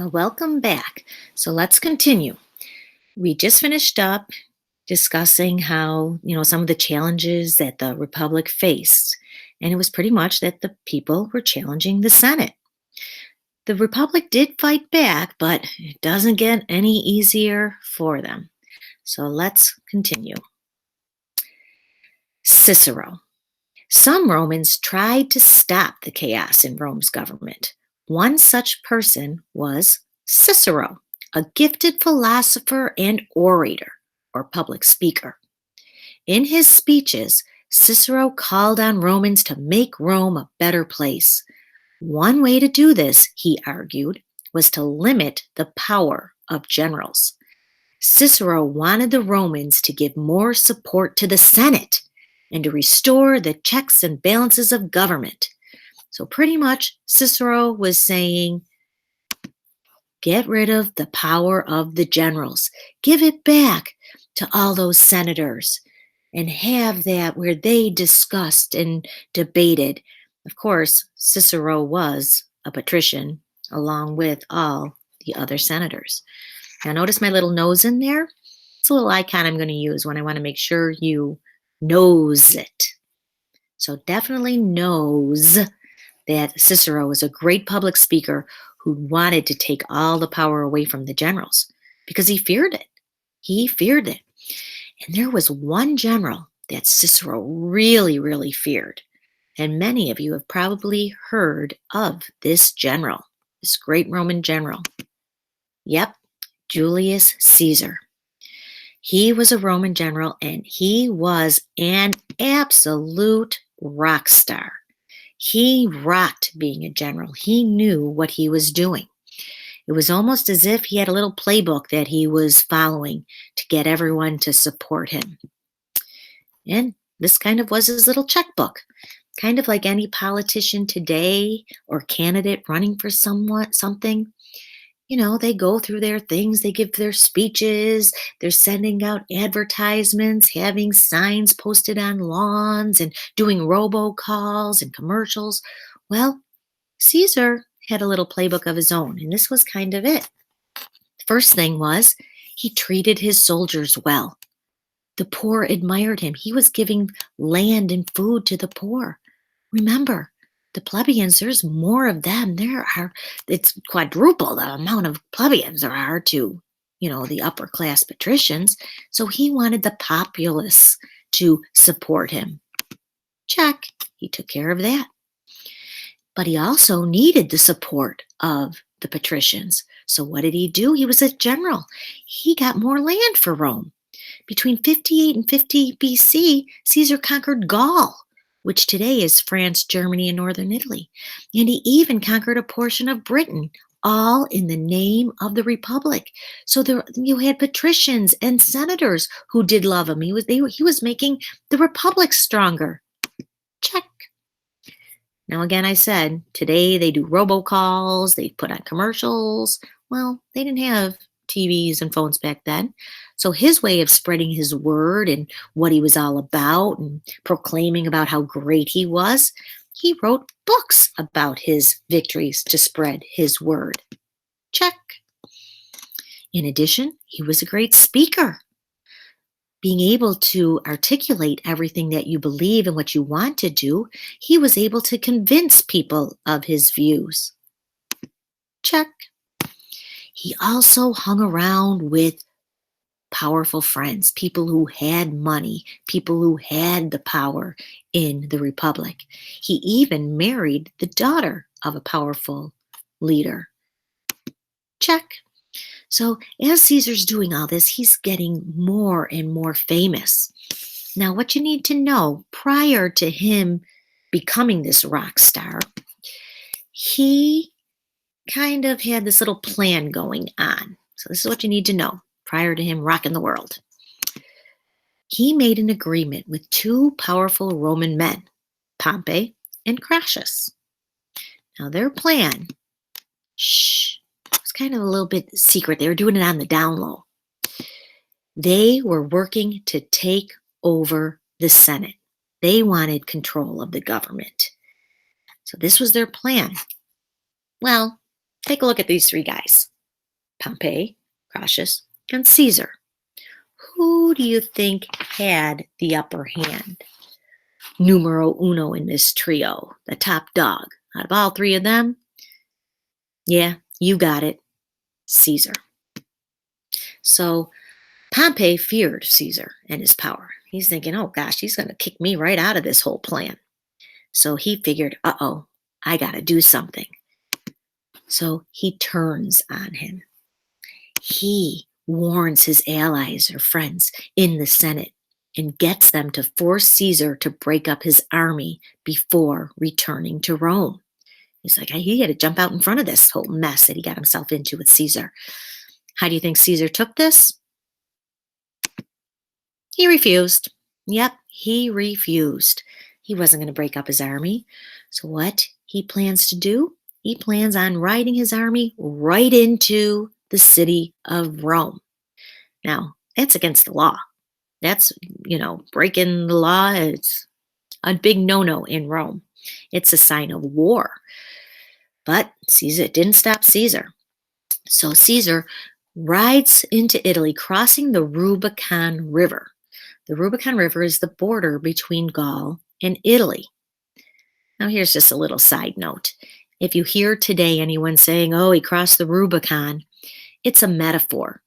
Well, welcome back. So let's continue. We just finished up discussing how, some of the challenges that the Republic faced. And it was pretty much that the people were challenging the Senate. The Republic did fight back, but it doesn't get any easier for them. So let's continue. Cicero. Some Romans tried to stop the chaos in Rome's government. One such person was Cicero, a gifted philosopher and orator, or public speaker. In his speeches, Cicero called on Romans to make Rome a better place. One way to do this, he argued, was to limit the power of generals. Cicero wanted the Romans to give more support to the Senate and to restore the checks and balances of government. So pretty much Cicero was saying, get rid of the power of the generals. Give it back to all those senators and have that where they discussed and debated. Of course, Cicero was a patrician along with all the other senators. Now notice my little nose in there? It's a little icon I'm going to use when I want to make sure you knows it. So definitely knows that Cicero was a great public speaker who wanted to take all the power away from the generals because he feared it. He feared it. And there was one general that Cicero really, really feared. And many of you have probably heard of this general, this great Roman general. Yep, Julius Caesar. He was a Roman general and he was an absolute rock star. He rocked being a general. He knew what he was doing. It was almost as if he had a little playbook that he was following to get everyone to support him. And this kind of was his little checkbook, kind of like any politician today or candidate running for something. They go through their things, they give their speeches, they're sending out advertisements, having signs posted on lawns, and doing robocalls and commercials. Well, Caesar had a little playbook of his own, and this was kind of it. First thing was, he treated his soldiers well. The poor admired him. He was giving land and food to the poor. Remember, the plebeians, there's more of them. It's quadruple the amount of plebeians there are to, the upper class patricians. So he wanted the populace to support him. Check. He took care of that. But he also needed the support of the patricians. So what did he do? He was a general. He got more land for Rome. Between 58 and 50 BC, Caesar conquered Gaul, which today is France, Germany, and northern Italy. And he even conquered a portion of Britain, all in the name of the Republic. So you had patricians and senators who did love him. He was making the Republic stronger. Check. Now again, I said, today they do robocalls, they put on commercials. Well, they didn't have TVs and phones back then. So his way of spreading his word and what he was all about and proclaiming about how great he was, he wrote books about his victories to spread his word. Check. In addition, he was a great speaker. Being able to articulate everything that you believe and what you want to do, he was able to convince people of his views. Check. He also hung around with powerful friends, people who had money, people who had the power in the Republic. He even married the daughter of a powerful leader. Check. So as Caesar's doing all this, he's getting more and more famous. Now, what you need to know, prior to him becoming this rock star, he kind of had this little plan going on. So this is what you need to know prior to him rocking the world. He made an agreement with two powerful Roman men, Pompey and Crassus. Now their plan, was kind of a little bit secret. They were doing it on the down low. They were working to take over the Senate. They wanted control of the government. So this was their plan. Well, take a look at these three guys. Pompey, cautious, and Caesar. Who do you think had the upper hand? Numero uno in this trio, the top dog. Out of all three of them, yeah, you got it, Caesar. So Pompey feared Caesar and his power. He's thinking, oh gosh, he's going to kick me right out of this whole plan. So he figured, uh-oh, I got to do something. So he turns on him. He warns his allies or friends in the Senate and gets them to force Caesar to break up his army before returning to Rome. He's like, he had to jump out in front of this whole mess that he got himself into with Caesar. How do you think Caesar took this? He refused. Yep, he refused. He wasn't going to break up his army. So what he plans to do? He plans on riding his army right into the city of Rome. Now, that's against the law. That's, breaking the law. It's a big no-no in Rome. It's a sign of war. But Caesar didn't stop Caesar. So Caesar rides into Italy, crossing the Rubicon River. The Rubicon River is the border between Gaul and Italy. Now, here's just a little side note. If you hear today anyone saying, oh, he crossed the Rubicon, it's a metaphor.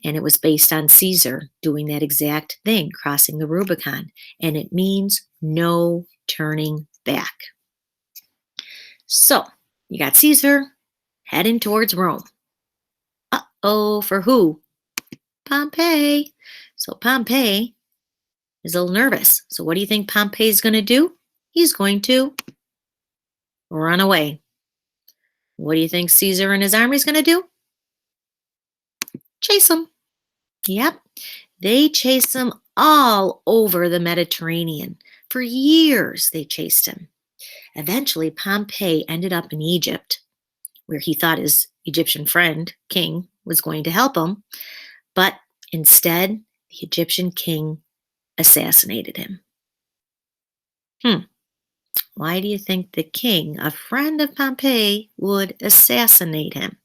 And it was based on Caesar doing that exact thing, crossing the Rubicon. And it means no turning back. So, you got Caesar heading towards Rome. Uh-oh, for who? Pompey. So Pompey is a little nervous. So what do you think Pompey's going to do? He's going to run away. What do you think Caesar and his army is going to do? Chase him. Yep. They chased him all over the Mediterranean. For years, they chased him. Eventually, Pompey ended up in Egypt, where he thought his Egyptian friend, king, was going to help him. But instead, the Egyptian king assassinated him. Why do you think the king, a friend of Pompey, would assassinate him?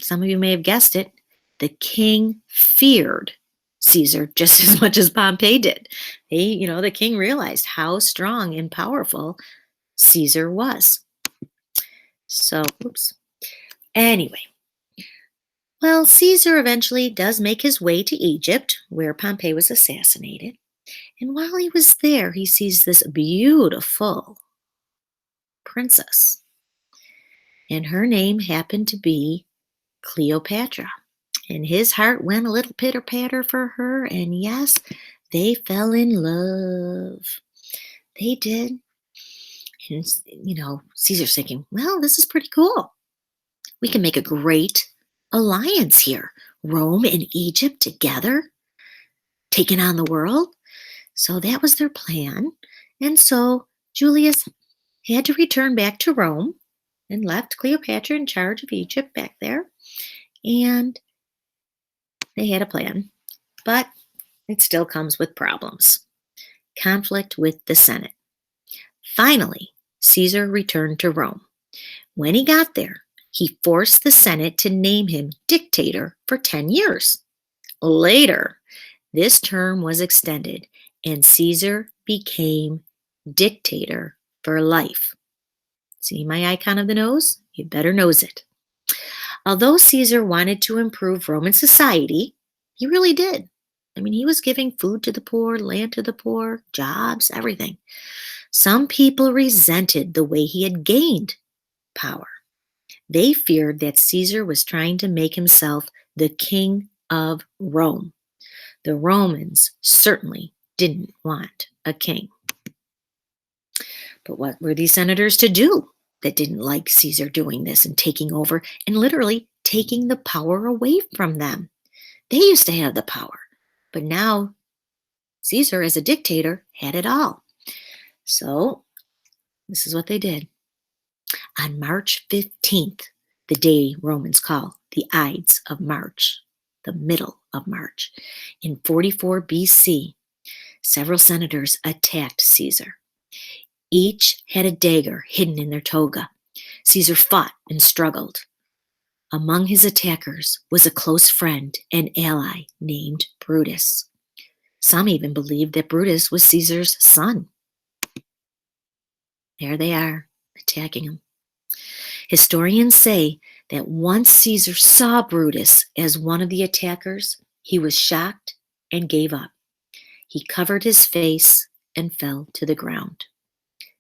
Some of you may have guessed it. The king feared Caesar just as much as Pompey did. The king realized how strong and powerful Caesar was. So, Anyway, well, Caesar eventually does make his way to Egypt, where Pompey was assassinated. And while he was there, he sees this beautiful princess. And her name happened to be Cleopatra. And his heart went a little pitter-patter for her. And yes, they fell in love. They did. And, Caesar's thinking, well, this is pretty cool. We can make a great alliance here. Rome and Egypt together, taking on the world. So that was their plan. And so Julius had to return back to Rome and left Cleopatra in charge of Egypt back there. And they had a plan, but it still comes with problems. Conflict with the Senate. Finally, Caesar returned to Rome. When he got there, he forced the Senate to name him dictator for 10 years. Later, this term was extended and Caesar became dictator for life. See my icon of the nose? You better nose it. Although Caesar wanted to improve Roman society, he really did. He was giving food to the poor, land to the poor, jobs, everything. Some people resented the way he had gained power. They feared that Caesar was trying to make himself the king of Rome. The Romans certainly didn't want a king. But what were these senators to do that didn't like Caesar doing this and taking over and literally taking the power away from them? They used to have the power, but now Caesar, as a dictator, had it all. So this is what they did. On March 15th, the day Romans call the Ides of March, the middle of March, in 44 BC, several senators attacked Caesar. Each had a dagger hidden in their toga. Caesar fought and struggled, Among his attackers was a close friend and ally named Brutus. Some even believed that Brutus was Caesar's son. There they are, attacking him. Historians say that once Caesar saw Brutus as one of the attackers, he was shocked and gave up. He covered his face and fell to the ground.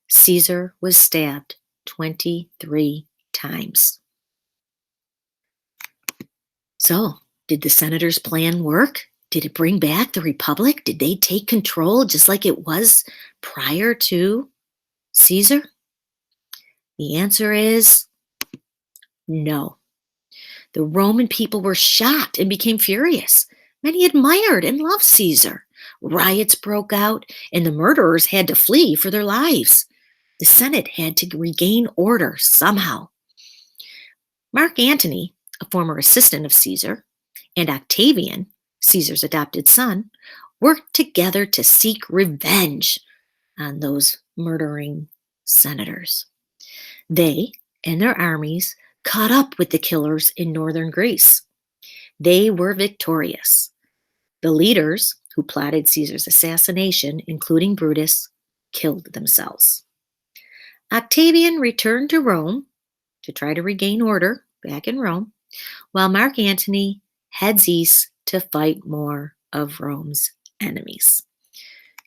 Caesar was stabbed 23 times. So, did the senators' plan work? Did it bring back the republic? Did they take control just like it was prior to Caesar? The answer is no. The Roman people were shocked and became furious. Many admired and loved Caesar. Riots broke out, and the murderers had to flee for their lives. The Senate had to regain order somehow. Mark Antony, a former assistant of Caesar, and Octavian, Caesar's adopted son, worked together to seek revenge on those murdering senators. They and their armies caught up with the killers in northern Greece. They were victorious. The leaders who plotted Caesar's assassination, including Brutus, killed themselves. Octavian returned to Rome to try to regain order back in Rome, while Mark Antony heads east to fight more of Rome's enemies.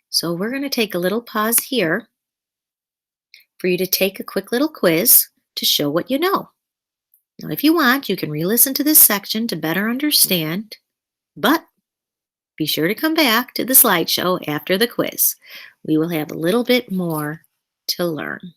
So we're going to take a little pause here for you to take a quick little quiz to show what you know. Now, if you want, you can re-listen to this section to better understand, but be sure to come back to the slideshow after the quiz. We will have a little bit more to learn.